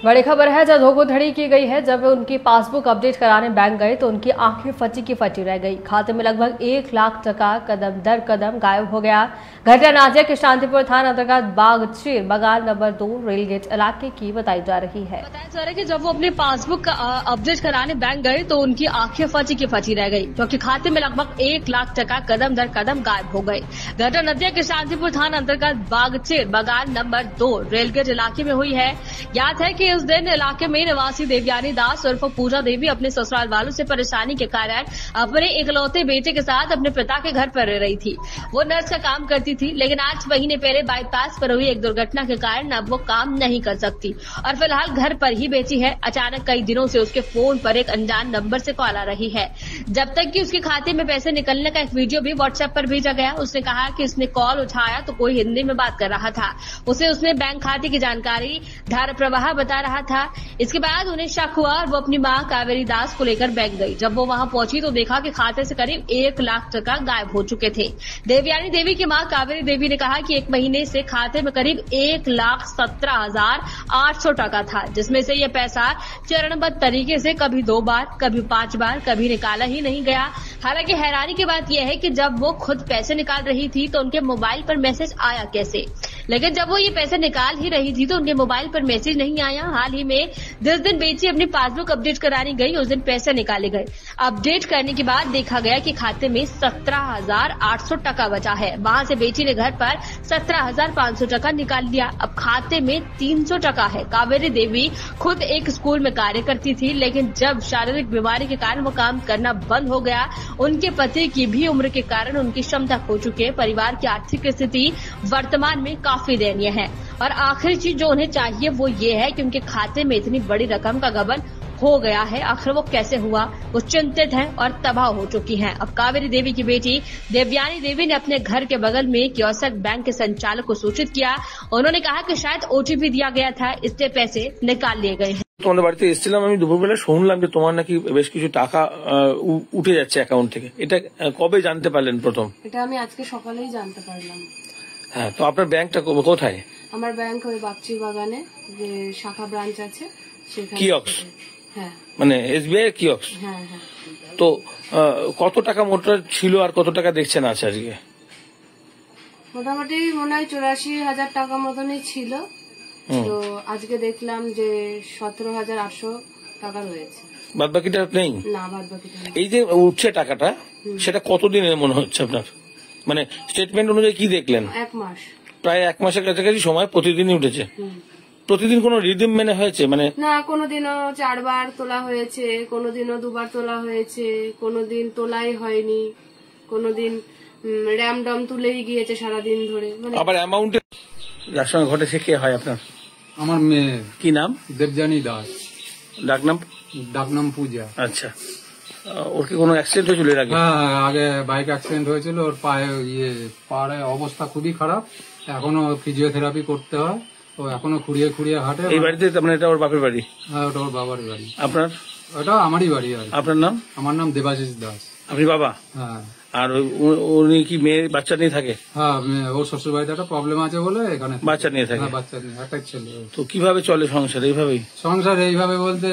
बड़ी खबर है, जब धोखाधड़ी की गई है। जब उनकी पासबुक अपडेट कराने बैंक गए तो उनकी आंखें फटी की फटी रह गई। खाते में लगभग 1 लाख टका कदम दर कदम गायब हो गया। घटना नाजिया के शांतिपुर थाना अंतर्गत बागचीर बगान नंबर 2 रेलगेट इलाके की बताई जा रही है। बताया जा रहा है कि जब वो अपनी पासबुक का अपडेट कराने बैंक गए तो उनकी आंखें फटी की फटी रह गई, क्योंकि खाते में लगभग 1 लाख टका कदम दर कदम गायब हो गए। घटना नाजिया के शांतिपुर थाना अंतर्गत बागचीर बगान नंबर 2 रेलगेट इलाके में हुई है। याद है कि इस दिन इलाके में निवासी देवयानी दास उर्फ पूजा देवी अपने ससुराल वालों से परेशानी के कारण अपने इकलौते बेटे के साथ अपने पिता के घर पर रह रही थी। वो नर्स का काम करती थी, लेकिन 8 महीने पहले बाईपास पर हुई एक दुर्घटना के कारण अब वो काम नहीं कर सकती और फिलहाल घर पर ही बैठी है। अचानक कई दिनों से उसके फोन पर एक अनजान नंबर से कॉल आ रही है, जब तक कि उसके खाते में पैसे निकलने का एक वीडियो भी व्हाट्सएप पर भेजा गया। उसने कहा कि उसने कॉल उठाया तो कोई हिंदी में बात कर रहा था। उसने बैंक खाते की जानकारी धारा प्रवाह बता रहा था। इसके बाद उन्हें शक हुआ और वो अपनी मां कावेरी दास को लेकर बैंक गई। जब वो वहां पहुंची तो देखा कि खाते से करीब 1 लाख टका गायब हो चुके थे। देवयानी देवी की मां कावेरी देवी ने कहा कि 1 महीने से खाते में करीब 1,17,800 टका था, जिसमें से ये पैसा चरणबद्ध तरीके से कभी 2 बार, कभी 5 बार, कभी निकाला ही नहीं गया। हालांकि हैरानी की बात यह है कि जब वो खुद पैसे निकाल रही थी तो उनके मोबाइल पर मैसेज आया कैसे, लेकिन जब वो ये पैसे निकाल ही रही थी तो उनके मोबाइल पर मैसेज नहीं आया। हाल ही में जिस दिन बेटी अपनी पासबुक अपडेट कराने गई उस दिन पैसे निकाले गए। अपडेट करने के बाद देखा गया कि खाते में 17,800 टका बचा है। वहां से बेटी ने घर पर 17,500 टका निकाल लिया। अब खाते में 300 टका है। कावेरी देवी खुद एक स्कूल में कार्य करती थी, लेकिन जब शारीरिक बीमारी के कारण वो काम करना बंद हो गया, उनके पति की भी उम्र के कारण उनकी क्षमता खो चुकी है। परिवार की आर्थिक स्थिति वर्तमान में काफी दयनीय है और आखिरी चीज जो उन्हें चाहिए वो ये है कि उनके खाते में इतनी बड़ी रकम का गबन हो गया है। आखिर वो कैसे हुआ, वो चिंतित हैं और तबाह हो चुकी हैं। अब कावेरी देवी की बेटी देवयानी देवी ने अपने घर के बगल में कियोस्क बैंक के संचालक को सूचित किया। उन्होंने कहा कि शायद ओटीपी दिया गया था, इसलिए पैसे निकाल लिए गए हैं। তোমাদের বাড়িতে এসেছিলাম, আমি দুপুরবেলা শুনলাম যে তোমার নাকি বেশ কিছু টাকা উঠে যাচ্ছে অ্যাকাউন্ট থেকে। এটা কবে জানতে পারলেন প্রথম? এটা আমি আজকে সকালেই জানতে পারলাম। হ্যাঁ, তো আপনার ব্যাংকটা কোথায়? আমার ব্যাংক ওই বাগচির বাগানে যে শাখা ব্রাঞ্চ আছে সেখানে। কিয়ক্স? হ্যাঁ, মানে এসবিআই কিয়ক্স? হ্যাঁ হ্যাঁ। তো কত টাকা মোটা ছিল আর কত টাকা দেখছেন আছে আজকে? মোটামুটি মনে হয় 84,000 টাকা মতনই ছিল। তো আজকে দেখলাম যে 17,800 টাকা রয়েছে। বাদ বাকিটা নেই? না, বাদ বাকিটা নেই। এই যে উঠছে টাকাটা, সেটা কতদিনের মনে হচ্ছে আপনার? মানে স্টেটমেন্ট অনুযায়ী কি দেখলেন? 1 মাস, প্রায় 1 মাসের কাছাকাছি সময় প্রতিদিনই উঠেছে। প্রতিদিন কোনো রিডিম মেনে হয়েছে? মানে না, কোনোদিনও 4 বার তোলা হয়েছে, কোনোদিনও 2 বার তোলা হয়েছে, কোনোদিন তোলাই হয়নি, কোনোদিন র্যামডম তুলেই গিয়েছে সারাদিন ধরে। আবার অ্যামাউন্টে যার সঙ্গে ঘটেছে কে হয় আপনার? আমার মেয়ে। কি নাম? দেবযানী দাস। ডাকনাম পূজা। আচ্ছা, ওর কি কোনো অ্যাক্সিডেন্ট হয়েছিল এর আগে? হ্যাঁ, আগে বাইক অ্যাক্সিডেন্ট হয়েছিল। ওর পায়ে অবস্থা খুবই খারাপ, এখনো ফিজিওথেরাপি করতে হয়। ও এখনো খুঁড়িয়ে খুঁড়িয়ে হাঁটে। এই বাড়িতে মানে এটা ওর বাপের বাড়ি? হ্যাঁ, ওটা ওর বাবার বাড়ি। আপনার? ওটা আমারই বাড়ি। আর আপনার নাম? আমার নাম দেবাশিস দাস। আপনি বাবা? হ্যাঁ। আর উনি কি মেয়ে বাচ্চা নিয়ে থাকে? হ্যাঁ, ওর শ্বশুর বাড়িতে একটা প্রবলেম আছে বলে এখানে বাচ্চা নিয়ে থাকে। বাচ্চা নিয়ে একটাই ছেলে। তো কিভাবে চলে সংসার? এইভাবেই সংসার এইভাবে বলতে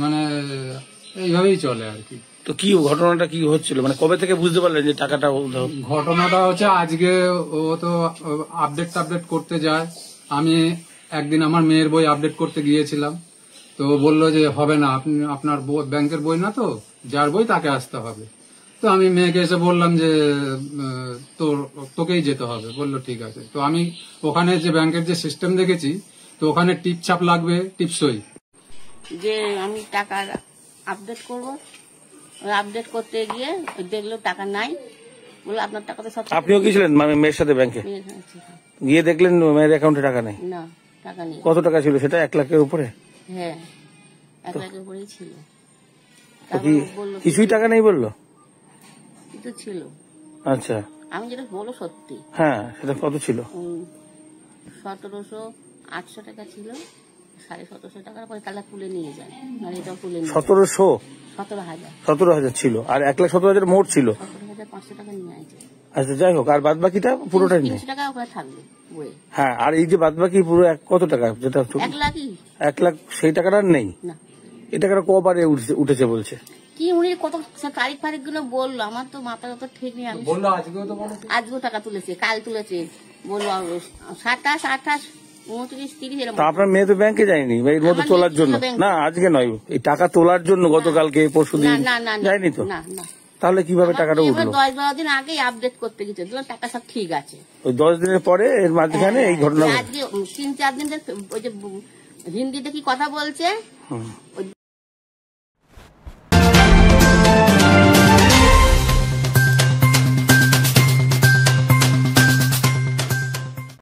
মানে এইভাবেই চলে আর কি। তো কি ঘটনাটা কি হচ্ছিল, মানে কবে থেকে বুঝতে পারলেন যে টাকাটা? ঘটনাটা হচ্ছে আজকে ও তো আপডেট করতে যায়। আমি একদিন আমার মেয়ের বই আপডেট করতে গিয়েছিলাম, তো বললো যে হবে না, আপনার ব্যাংকের বই না তো, যার বই তাকে আসতে হবে। তো আমি মেয়েকে এসে বললাম যে তোকেই যেতে হবে। বললো ঠিক আছে। তো আমি ওখানে যে ব্যাংকের যে সিস্টেম দেখেছি, তো ওখানে টিপ ছাপ লাগবে, টিপসই। যে আমি টাকা আপডেট করব, আপডেট করতে গিয়ে দেখলো টাকা নাই। বললো আপনার টাকা তো সব। আপনিও গিয়েছিলেন মেয়ের সাথে ব্যাংকে? গিয়ে দেখলেন মেয়ের অ্যাকাউন্টে টাকা নেই? না, টাকা নেই। কত টাকা ছিল সেটা? 1 লাখের উপরে? হ্যাঁ, 1 লাখের উপরেই ছিল। কিছুই টাকা নেই বললো? কিছু ছিল। আচ্ছা, আমি যেটা বলো সত্যি। হ্যাঁ, সেটা কত ছিল? 17,800 টাকা ছিল। 17,500 টাকার পরে তাহলে তুলে নিয়ে যায়। আর এটাও তুলে নিয়ে 17,000 ছিল আর 1,17,000 মোট ছিল। 17,500 টাকা নিয়ে আসে। আচ্ছা যাই হোক, আর বাদ বাকিটা পুরোটাই নেই। 300 টাকা ওখানে থাকবে বইয়ে। হ্যাঁ, আর এই যে বাদ বাকি পুরো কত টাকা, যেটা 1 লাখই 1 লাখ, সেই টাকাটা আর নেই। না। এই টাকাটা কবারে উঠেছে বলছে? কি উনি কত তারিখ ফারিখ গুলো বললো, আমার তো মাথা তো ঠিক নেই। আমি বললো আজকেও টাকা তুলেছে, কাল তুলেছে, বললো 27, 28, 29, 30 এরকম। তা আপনার মেয়ে তো ব্যাংকে যায়নি এর মধ্যে আমার তোলার মেয়ে জন্য? ছিল ব্যাংকে। না, আজকে নয়, এই টাকা তোলার জন্য গতকালকে পরশুদিন না না না না, যায়নি তো? না না। তাহলে কিভাবে টাকাটা উঠলো? 10-12 দিন আগেই আপডেট করতে গেছে, দিলাম টাকা সব ঠিক আছে। ওই 10 দিনের পরে এর মাঝখানে এই ঘটনা আজকে 3-4 দিন ওই যে হিন্দিতে কি কথা বলছে, হুম।